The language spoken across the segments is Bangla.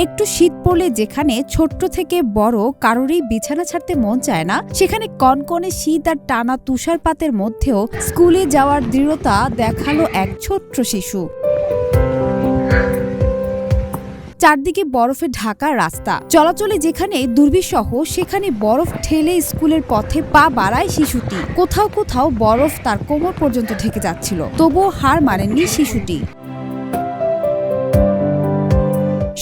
একটু শীত পড়লে যেখানে ছোট্ট থেকে বড় কারোরই বিছানা ছাড়তে মন চায় না, সেখানে কনকনে শীত আর টানা তুষারপাতের মধ্যেও স্কুলে যাওয়ার দৃঢ়তা দেখালো এক ছোট্ট শিশু। চারদিকে বরফে ঢাকা রাস্তা, চলাচলে যেখানে দুর্বিষহ সেখানে বরফ ঠেলে স্কুলের পথে পা বাড়ায় শিশুটি। কোথাও কোথাও বরফ তার কোমর পর্যন্ত ঢেকে যাচ্ছিল, তবুও হার মানেননি শিশুটি।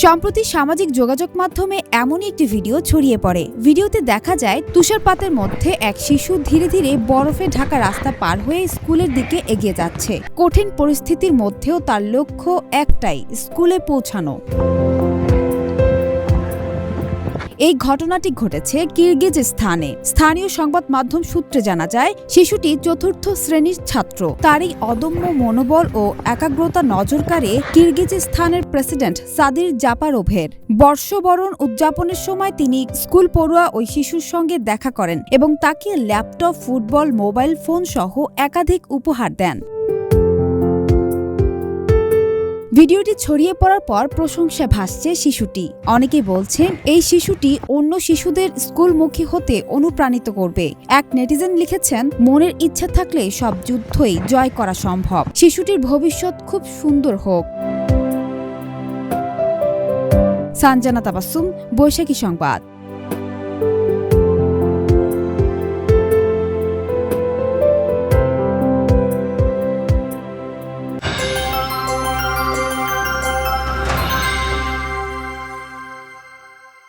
সম্প্রতি সামাজিক যোগাযোগ মাধ্যমে এমনই একটি ভিডিও ছড়িয়ে পড়ে। ভিডিওতে দেখা যায় তুষারপাতের মধ্যে এক শিশু ধীরে ধীরে বরফে ঢাকা রাস্তা পার হয়ে স্কুলের দিকে এগিয়ে যাচ্ছে। কঠিন পরিস্থিতির মধ্যেও তার লক্ষ্য একটাই, স্কুলে পৌঁছানো। এই ঘটনাটি ঘটেছে কিরগিজস্তানে। স্থানীয় সংবাদ মাধ্যম সূত্রে জানা যায়, শিশুটি ৪র্থ শ্রেণীর ছাত্র। তার এই অদম্য মনোবল ও একাগ্রতা নজর কাড়ে কিরগিজস্তানের প্রেসিডেন্ট সাদির জাপারোভের। বর্ষবরণ উদযাপনের সময় তিনি স্কুল পড়ুয়া ওই শিশুর সঙ্গে দেখা করেন এবং তাকে ল্যাপটপ, ফুটবল, মোবাইল ফোন সহ একাধিক উপহার দেন। ভিডিওটি ছড়িয়ে পড়ার পর প্রশংসা ভাসছে শিশুটি। অনেকেই বলছেন এই শিশুটি অন্য শিশুদের স্কুলমুখী হতে অনুপ্রাণিত করবে। এক নেটিজেন লিখেছেন, মনের ইচ্ছা থাকলে সব যুদ্ধই জয় করা সম্ভব। শিশুটির ভবিষ্যৎ খুব সুন্দর হোক। সানজানা তাবাসসুম, বৈশাখী সংবাদ।